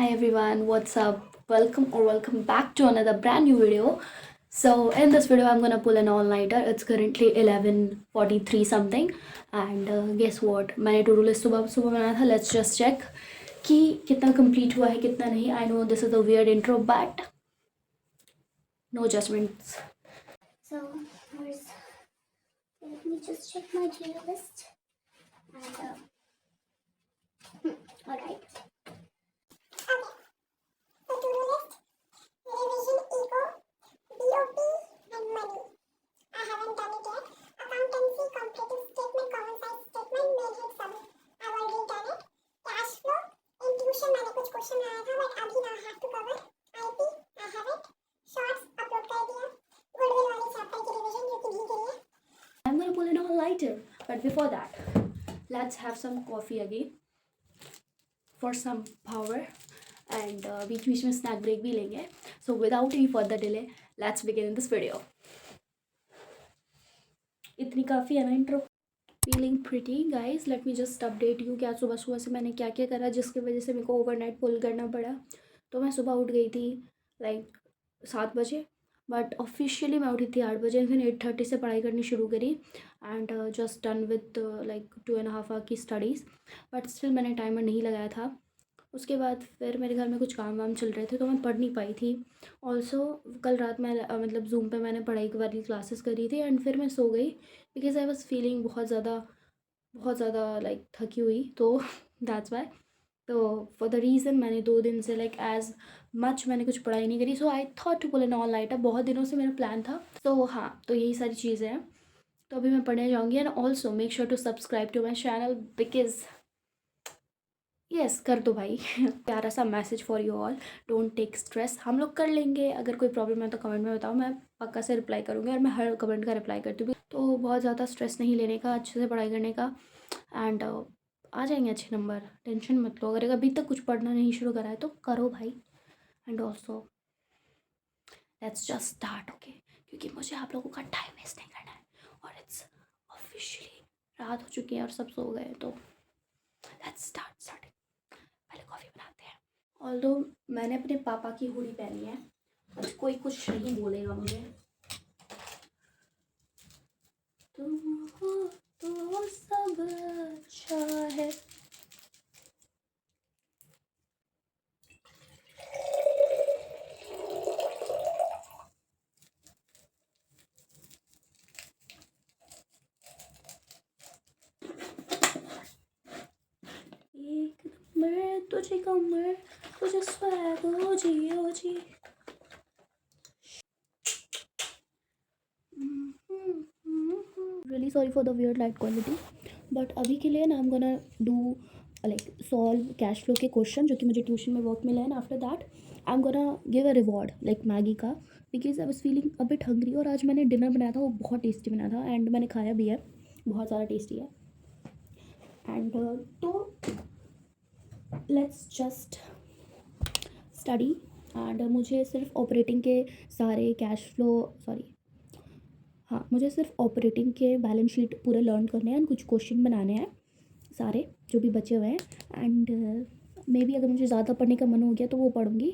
everyone, what's up? Welcome back to another brand new video. So in this video I'm gonna pull an all-nighter. It's currently 11:43 something and guess what? मैंने to do list सुबह सुबह बनाया था. Let's just check कि कितना complete हुआ है कितना नहीं. I know this is a weird intro but no judgments. So let me just check my to-do list. And all right. I'm gonna pull an all-nighter, but before that, let's have some coffee again for some power and बीच बीच में snack break भी लेंगे. So without any further delay, let's begin this video. इतनी काफ़ी है ना intro. Feeling pretty guys. Let me just update you कि आज सुबह सुबह से मैंने क्या क्या करा जिसकी वजह से मेरे को ओवरनाइट पुल करना पड़ा. तो मैं सुबह उठ गई थी लाइक 7 बजे बट ऑफिशियली मैं उठी थी 8 बजे. फिर 8:30 से पढ़ाई करनी शुरू करी and just done with like 2.5 hour की स्टडीज़. बट स्टिल मैंने टाइमर नहीं लगाया था. उसके बाद फिर मेरे घर में कुछ काम वाम चल रहे थे तो मैं पढ़ नहीं पाई थी. ऑल्सो कल रात में मतलब जूम पे मैंने पढ़ाई वाली क्लासेस करी थी एंड फिर मैं सो गई बिकॉज आई वॉज फीलिंग बहुत ज़्यादा लाइक थकी हुई. तो दैट्स वाई. तो फॉर द रीज़न मैंने 2 दिन से लाइक एज मच मैंने कुछ पढ़ाई नहीं करी. So I thought to pull an all nighter. बहुत दिनों से मेरा प्लान था. तो हाँ, तो यही सारी चीज़ें हैं. तो अभी मैं पढ़ने जाऊँगी and also make sure to subscribe to my channel because yes कर दो भाई. प्यारा सा message for you all. Don't take stress. हम लोग कर लेंगे. अगर कोई प्रॉब्लम है तो कमेंट में बताओ. मैं पक्का से रिप्लाई करूँगी और मैं हर कमेंट का रिप्लाई करती हूँ. तो बहुत ज़्यादा स्ट्रेस नहीं लेने का, अच्छे से पढ़ाई करने का एंड आ जाएंगे अच्छे नंबर. टेंशन मत लो. अगर अभी तक कुछ पढ़ना नहीं शुरू करा है तो करो भाई. And also let's just start okay, क्योंकि मुझे आप लोगों का टाइम वेस्ट नहीं करना है और इट्स ऑफिशियली रात हो चुकी है और सब सो गए. तो लेट्स स्टार्ट. पहले कॉफ़ी बनाते हैं. ऑल्दो मैंने अपने पापा की हुडी पहनी है. आज कोई कुछ नहीं बोलेगा मुझे. तुम हो तो सब अच्छा है. एक नंबर तुझे कमर तुझे स्वैग हो जी. Really sorry for the weird light quality but अभी के लिए ना I am gonna do like solve cash flow के क्वेश्चन जो कि मुझे ट्यूशन में वर्क मिला है. And after that I am gonna give a reward like Maggi का because I was feeling a bit hungry. और आज मैंने डिनर बनाया था, वो बहुत टेस्टी बना था एंड मैंने खाया भी है. बहुत ज़्यादा टेस्टी है. एंड तो लेट्स जस्ट स्टडी. एंड मुझे सिर्फ ऑपरेटिंग के सारे कैश फ्लो हाँ, मुझे सिर्फ ऑपरेटिंग के बैलेंस शीट पूरे लर्न करने हैं एंड कुछ क्वेश्चन बनाने हैं सारे जो भी बचे हुए हैं. एंड मे बी अगर मुझे ज़्यादा पढ़ने का मन हो गया तो वो पढ़ूंगी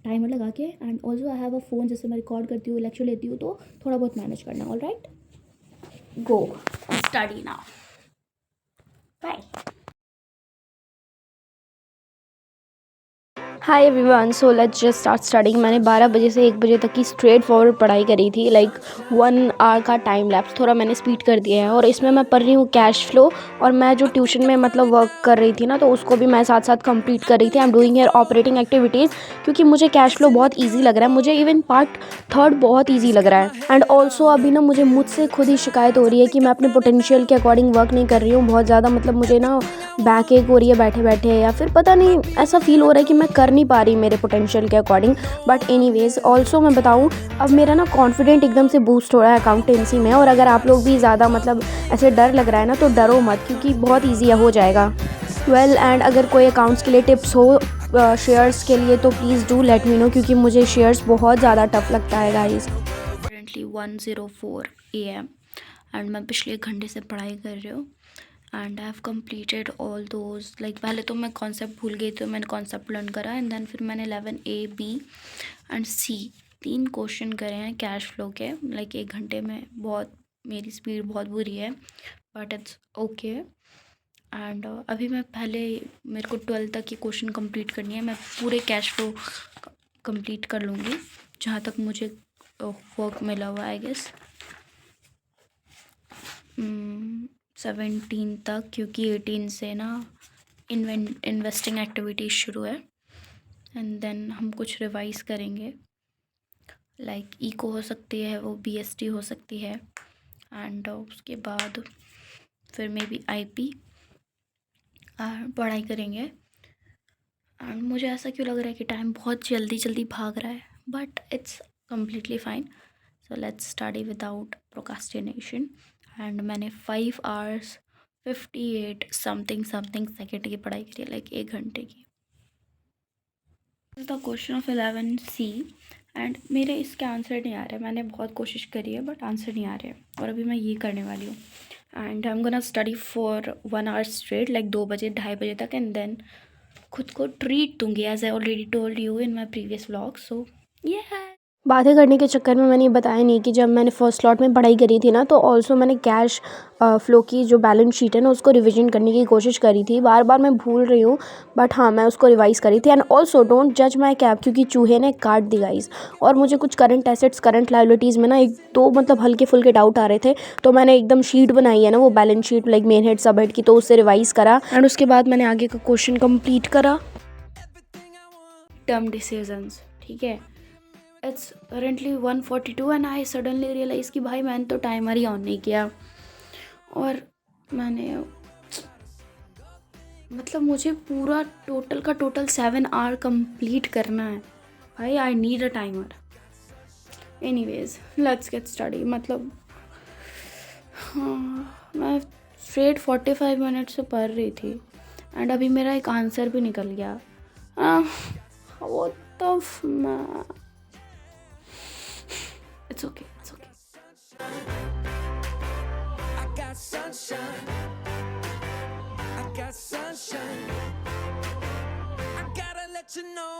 टाइमर लगा के. And also I have a phone जिससे मैं रिकॉर्ड करती हूँ, लेक्चर लेती हूँ, तो थोड़ा बहुत मैनेज करना. All right, go study now. Bye. Hi everyone, so let's just start studying. मैंने 12 बजे से 1 बजे तक की स्ट्रेट फॉरवर्ड पढ़ाई करी थी. लाइक 1 आवर का टाइम लैप्स थोड़ा मैंने स्पीड कर दिया है. और इसमें मैं पढ़ रही हूँ कैश फ्लो. और मैं जो ट्यूशन में मतलब वर्क कर रही थी ना, तो उसको भी मैं साथ साथ कंप्लीट कर रही थी. I am doing here operating activities क्योंकि मुझे कैश फ्लो बहुत ईजी लग रहा है. मुझे इवन पार्ट 3 बहुत ईजी लग रहा है. एंड ऑल्सो अभी ना मुझे मुझसे खुद ही शिकायत हो रही है कि मैं अपने पोटेंशियल के अकॉर्डिंग वर्क नहीं कर रही हूँ. बहुत ज़्यादा मतलब मुझे ना बैक एक हो रही है बैठे बैठे, या फिर पता नहीं ऐसा फील हो रहा है कि मैं कर नहीं पा रही मेरे पोटेंशियल के अकॉर्डिंग. बट एनीवेज ऑल्सो मैं बताऊँ, अब मेरा ना कॉन्फिडेंट एकदम से बूस्ट हो रहा है अकाउंटेंसी में. और अगर आप लोग भी ज़्यादा मतलब ऐसे डर लग रहा है ना, तो डरो मत क्योंकि बहुत ईजी हो जाएगा. एंड अगर कोई अकाउंट्स के लिए टिप्स हो शेयर्स के लिए तो please do let me no, क्योंकि मुझे शेयर्स बहुत ज़्यादा टफ लगता है गाइस. करंटली 1:04 AM एंड मैं पिछले 1 घंटे से पढ़ाई कर रही हूँ. And I have completed all those. Like पहले तो मैं कॉन्सेप्ट भूल गई तो मैंने कॉन्सेप्ट लर्न करा एंड देन फिर मैंने 11A B and C 3 question करे हैं कैश फ्लो के। लाइक 1 घंटे में बहुत, मेरी स्पीड बहुत बुरी है बट इट्स ओके। एंड अभी मैं पहले, मेरे को 12 तक की क्वेश्चन कंप्लीट करनी है। मैं पूरे कैश फ्लो कंप्लीट कर लूँगी जहाँ तक मुझे वर्क मिला हुआ आई गेस 17 तक, क्योंकि 18 से ना इन्वेस्टिंग एक्टिविटीज़ शुरू है। एंड देन हम कुछ रिवाइज करेंगे, लाइक इको हो सकती है, वो BST हो सकती है एंड उसके बाद फिर मे बी IP पढ़ाई करेंगे। एंड मुझे ऐसा क्यों लग रहा है कि टाइम बहुत जल्दी जल्दी भाग रहा है, but it's completely fine. So let's study without procrastination. And मैंने 5 hours 58 समथिंग सेकेंड की पढ़ाई करी है, लाइक 1 घंटे की। The question of 11C and मेरे इसके आंसर नहीं आ रहे। मैंने बहुत कोशिश करी है बट आंसर नहीं आ रहे और अभी मैं ये करने वाली हूँ। And I am gonna study for 1 hour straight, like 2 बजे 2:30 बजे तक। एंड देन खुद को ट्रीट दूंगी as I already told you in my previous vlog. So ये है। बातें करने के चक्कर में मैंने ये बताया नहीं कि जब मैंने फर्स्ट स्लॉट में पढ़ाई करी थी ना, तो ऑल्सो मैंने कैश फ्लो की जो बैलेंस शीट है ना, उसको रिवीजन करने की कोशिश करी थी। बार बार मैं भूल रही हूँ बट हाँ, मैं उसको रिवाइज करी थी। एंड ऑल्सो डोंट जज माई कैब, क्योंकि चूहे ने काट दी गाइस। और मुझे कुछ करंट एसेट्स करंट लायबिलिटीज़ में ना 1-2 मतलब हल्के फुल्के डाउट आ रहे थे, तो मैंने एकदम शीट बनाई है ना, वो balance sheet like main head सब हेड की, तो उससे रिवाइज़ करा एंड उसके बाद मैंने आगे का क्वेश्चन कंप्लीट करा। टर्म डिसीजंस, ठीक है। It's currently 1:42 and I suddenly realise कि भाई मैंने तो टाइमर ही ऑन नहीं किया। और मैंने मतलब मुझे पूरा टोटल का टोटल 7 hour कंप्लीट करना है भाई। I need a timer. Anyways let's get study. मतलब हाँ, मैं स्ट्रेट 45 मिनट से पढ़ रही थी एंड अभी मेरा एक आंसर भी निकल गया। What the It's okay, it's okay. I got sunshine. I got sunshine. I gotta let you know.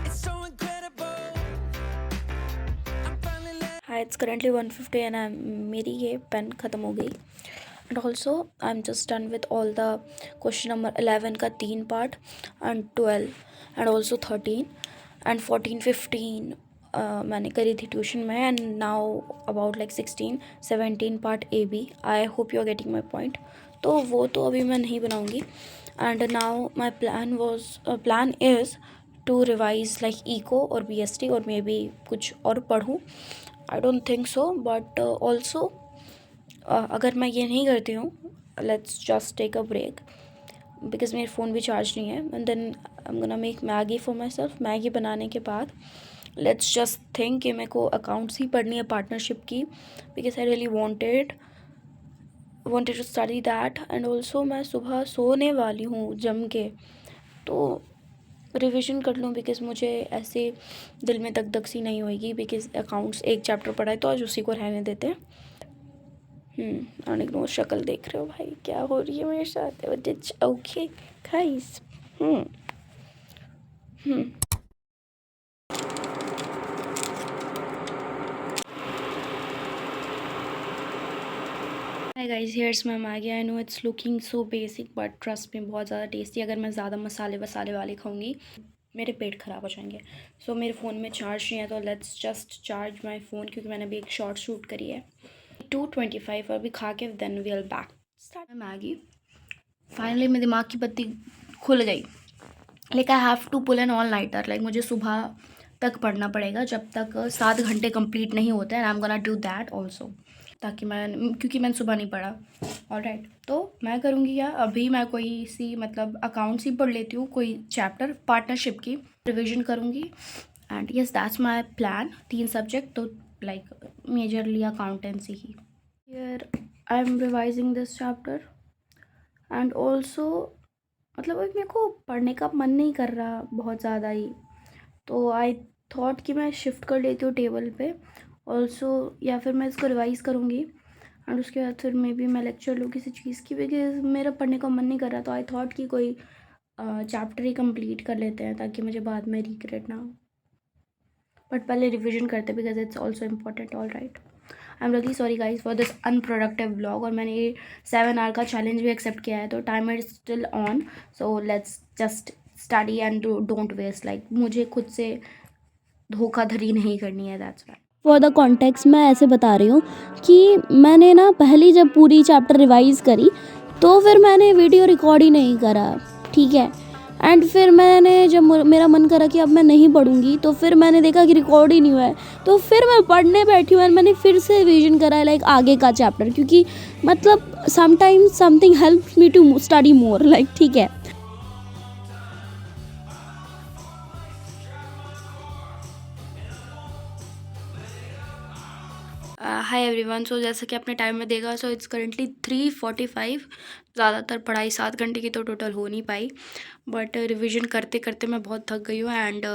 It's so incredible. I'm finally let. Hi, it's currently 1:50 and मेरी ये पेन ख़त्म हो गई। And also I'm just done with all the question number 11 का 3 part and 12 and also 13 and 14 15 मैंने करी थी tuition में। And now about like 16 17 part AB। I hope you are getting my point. तो वो तो अभी मैं नहीं बनाऊँगी। And now my plan is to revise like eco और BST और मे बी कुछ और पढ़ूँ। I don't think so but also अगर मैं ये नहीं करती हूँ, let's just take a break because मेरे फ़ोन भी चार्ज नहीं है। And then I am gonna make Maggi for my self. Maggi बनाने के बाद लेट्स जस्ट थिंक कि मेरे को अकाउंट्स ही पढ़नी है पार्टनरशिप की, because I really wanted to study that. And also मैं सुबह सोने वाली हूँ जम के, तो रिविज़न कर लूँ बिकॉज मुझे ऐसे दिल में दग सी नहीं होएगी। बिकॉज अकाउंट्स एक चैप्टर पढ़ा है तो आज उसी को रहने देते हैं। अनिक शक्ल देख रहे हो भाई, क्या हो रही है मेरे साथ। Okay guys. Hi guys, here's my Maggi. I know it's looking so basic but trust में बहुत ज़्यादा टेस्टी। अगर मैं ज़्यादा मसाले वसाले वाले खाऊंगी मेरे पेट ख़राब हो जाएंगे। सो मेरे फ़ोन में चार्ज नहीं है तो let's just charge my phone, क्योंकि मैंने अभी एक शॉर्ट शूट करी है 2:25 और अभी खा के then we will back start Maggi. Finally मेरे दिमाग की बत्ती खुल गई। Like I have to pull an all nighter. Like मुझे सुबह तक पढ़ना पड़ेगा जब तक 7 घंटे कंप्लीट नहीं होते हैं। आई am gonna do that also, ताकि क्योंकि मैंने सुबह नहीं पढ़ा। ऑलराइट, तो मैं करूँगी क्या, अभी मैं कोई सी मतलब अकाउंट्स ही पढ़ लेती हूँ, कोई चैप्टर पार्टनरशिप की रिविजन करूँगी। And yes that's my plan. 3 subject तो लाइक मेजरली अकाउंटेंसी ही। Here I am revising this chapter and also मतलब अभी मेरे को पढ़ने का मन नहीं कर रहा बहुत ज़्यादा ही, तो आई थॉट कि मैं शिफ्ट कर लेती हूँ टेबल पे ऑल्सो, या फिर मैं इसको रिवाइज़ करूँगी एंड उसके बाद फिर मे बी मैं लेक्चर लूँ किसी चीज़ की, बिकॉज मेरा पढ़ने का मन नहीं कर रहा, तो आई थॉट कि कोई चैप्टर ही कंप्लीट कर लेते हैं ताकि मुझे बाद में रिग्रेट ना हो। बट पहले रिविजन करते because it's also important. All right, I am really sorry guys for this unproductive blog. और मैंने ये 7 आवर का चैलेंज भी एक्सेप्ट किया है, तो timer is still on, so let's just study and don't waste. Like मुझे खुद से धोखाधड़ी नहीं करनी है, that's why. For the context मैं ऐसे बता रही हूँ कि मैंने ना पहली जब पूरी चैप्टर रिवाइज़ करी तो फिर मैंने वीडियो रिकॉर्ड ही नहीं करा, ठीक है। एंड फिर मैंने जब मेरा मन करा कि अब मैं नहीं पढ़ूंगी, तो फिर मैंने देखा कि रिकॉर्ड ही नहीं हुआ है, तो फिर मैं पढ़ने बैठी हूँ एंड मैंने फिर से रिवीजन करा है लाइक आगे का चैप्टर, क्योंकि मतलब sometimes something helps me to study more, like ठीक है। हाय एवरीवन, सो जैसा कि आपने टाइम में देखा, सो इट्स करेंटली 3:45। ज़्यादातर पढ़ाई 7 घंटे की तो टोटल हो नहीं पाई, बट रिवीजन करते करते मैं बहुत थक गई हूँ। एंड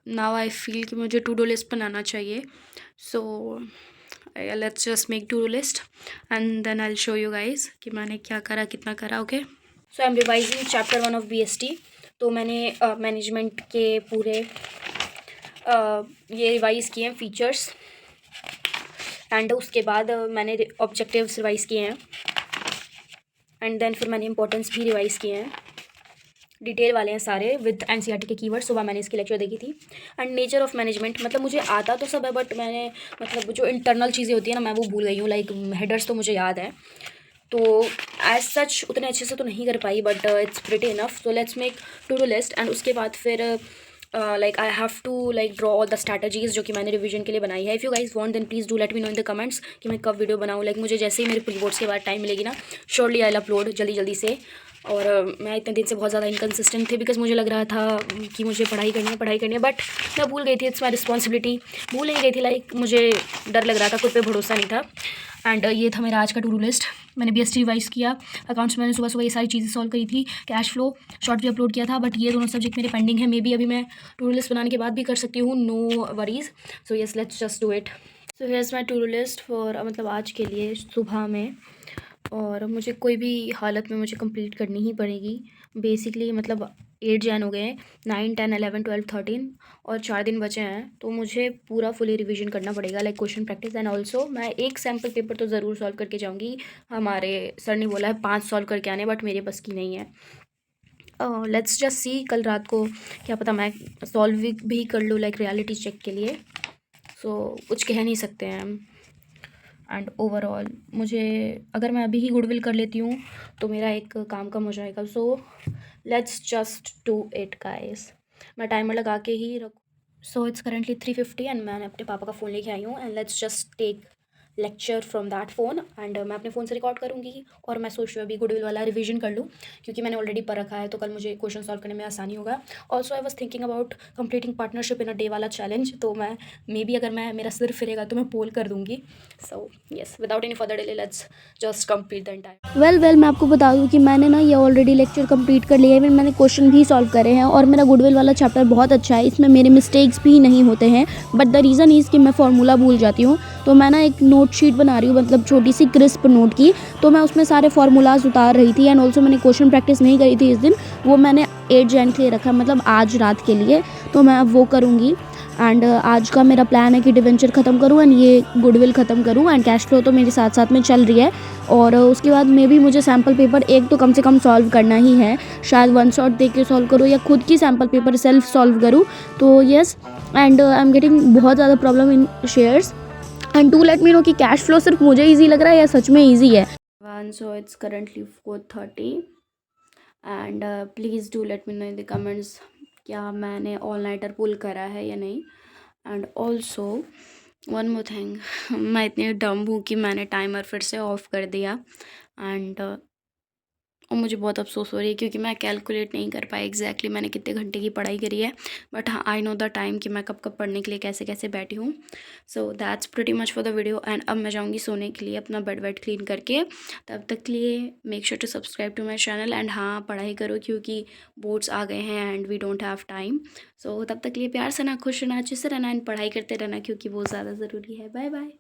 नाउ आई फील कि मुझे टू डू लिस्ट बनाना चाहिए। So let's just make to do list and then I will show you guys कि मैंने क्या करा, कितना करा। Okay, so I am revising chapter 1 of BST। तो मैंने मैनेजमेंट के पूरे ये रिवाइज़ किए हैं, फीचर्स, एंड उसके बाद मैंने ऑब्जेक्टिव्स रिवाइज़ किए हैं, एंड देन फिर मैंने इंपॉर्टेंस भी रिवाइज़ किए हैं। डिटेल वाले हैं सारे विद NCERT के कीवर्ड। सुबह मैंने इसकी लेक्चर देखी थी। एंड नेचर ऑफ मैनेजमेंट, मतलब मुझे आता तो सब है, बट मैंने मतलब जो इंटरनल चीज़ें होती है ना, मैं वो भूल गई हूँ। लाइक हेडर्स तो मुझे याद है, तो एज सच उतने अच्छे से तो नहीं कर पाई, but it's pretty enough. So let's make to do list. And उसके बाद फिर like I have to like draw all the strategies जो कि मैंने रिवीजन के लिए बनाई है। If you guys want then please do let me know in the comments कि मैं कब वीडियो बनाऊँ। लाइक मुझे जैसे ही मेरे प्री बोर्ड्स के बाद टाइम मिलेगी ना, श्योरली आई विल अपलोड जल्दी जल्दी से। और मैं इतने दिन से बहुत ज़्यादा इनकन्सिस्टेंट थी, बिकॉज मुझे लग रहा था कि मुझे पढ़ाई करनी है, बट मैं भूल गई थी। इट्स माई रिस्पॉन्सिबिलिटी, भूल ही गई थी। लाइक मुझे डर लग रहा था, खुद पे भरोसा नहीं था। एंड ये था मेरा आज का टू डू लिस्ट। मैंने BST रिवाइज़ किया, अकाउंट्स में मैंने सुबह सुबह ये सारी चीज़ें सॉल्व करी थी, कैश फ्लो शॉर्ट भी अपलोड किया था, बट ये दोनों सब्जेक्ट मेरे पेंडिंग है। मे बी अभी मैं टू डू लिस्ट बनाने के बाद भी कर सकती हूँ, no worries. So yes, let's just do it. So here's my to do list for मतलब आज के लिए सुबह में, और मुझे कोई भी हालत में मुझे कंप्लीट करनी ही पड़ेगी बेसिकली। मतलब 8 जैन हो गए हैं, 9, 10, 11, 12, 13 और 4 दिन बचे हैं, तो मुझे पूरा फुली रिवीजन करना पड़ेगा, like question practice. And also मैं एक सैम्पल पेपर तो ज़रूर सॉल्व करके जाऊँगी। हमारे सर ने बोला है 5 सॉल्व करके आने, बट मेरे बस की नहीं है। लेट्स जस्ट सी, कल रात को क्या पता मैं सॉल्व भी कर लूँ, लाइक रियलिटी चेक के लिए। सो कुछ कह नहीं सकते हैं हम। एंड ओवरऑल मुझे, अगर मैं अभी ही गुडविल कर लेती हूँ तो मेरा एक काम कम हो जाएगा। सो let's just do it guys. मैं टाइमर लगा के ही रखूँ। सो इट्स करेंटली 3:50 एंड मैंने अपने पापा का फ़ोन लेके आई हूँ, and let's just take lecture from that phone. And मैं अपने फ़ोन से रिकॉर्ड करूँगी, और मैं सोच रही हूँ अभी गुडविल वाला रिवीजन कर लूँ, क्योंकि मैंने ऑलरेडी पढ़ रखा है, तो कल मुझे क्वेश्चन सॉल्व करने में आसानी होगा। Also I was thinking about completing partnership in a day वाला चैलेंज, तो मैं मे बी अगर मेरा सिर फिरेगा तो मैं पोल कर दूँगी। So yes, without any further delay let's just complete the entire. Well मैं आपको बता दूं कि मैंने ना ये ऑलरेडी लेक्चर कंप्लीट कर लिया है, इवन मैंने क्वेश्चन भी सॉल्व करे हैं, और मेरा गुडविल वाला चैप्टर बहुत अच्छा है, इसमें मेरे मिस्टेक्स भी नहीं होते हैं। बट द रीज़न इज़ कि मैं फार्मूला भूल जाती हूँ, तो मैं ना एक नोट शीट बना रही हूँ, मतलब छोटी सी क्रिस्प नोट की, तो मैं उसमें सारे फार्मूलाज उतार रही थी। एंड ऑल्सो मैंने क्वेश्चन प्रैक्टिस नहीं करी थी इस दिन, वो मैंने 8 जैन के लिए रखा, मतलब आज रात के लिए, तो मैं अब वो करूँगी। एंड आज का मेरा प्लान है कि डिवेंचर ख़त्म करूँ एंड ये गुडविल ख़त्म करूँ, एंड कैश फ्लो तो मेरे साथ साथ में चल रही है। और उसके बाद में भी मुझे सैम्पल पेपर एक तो कम से कम सॉल्व करना ही है, शायद 1 शॉट दे के सॉल्व करूँ या खुद की सैम्पल पेपर सेल्फ सॉल्व करूँ। तो yes, and I am getting बहुत ज़्यादा problem in shares, and to let me know कि कैश फ्लो सिर्फ मुझे ईजी लग रहा है या सच में ईजी है। So it's currently 4:30 and please do let me know in the comments क्या मैंने ऑल नाइटर पुल करा है या नहीं। And also one more thing, मैं इतनी डम हूँ कि मैंने टाइमर फिर से ऑफ कर दिया, एंड और मुझे बहुत अफसोस हो रही है, क्योंकि मैं कैलकुलेट नहीं कर पाई एग्जैक्टली मैंने कितने घंटे की पढ़ाई करी है। बट हाँ, आई नो द टाइम कि मैं कब कब पढ़ने के लिए कैसे कैसे बैठी हूँ। So that's pretty much for the video. And अब मैं जाऊँगी सोने के लिए, अपना बेड वेड क्लीन करके। तब तक के लिए make sure to subscribe to my channel. And हाँ, पढ़ाई करो, क्योंकि बोर्ड्स आ गए हैं and we don't have time. So तब तक के लिए प्यार से ना, खुश रहना, अच्छे से रहना, एंड पढ़ाई करते रहना, क्योंकि वो ज़्यादा ज़रूरी है। Bye bye.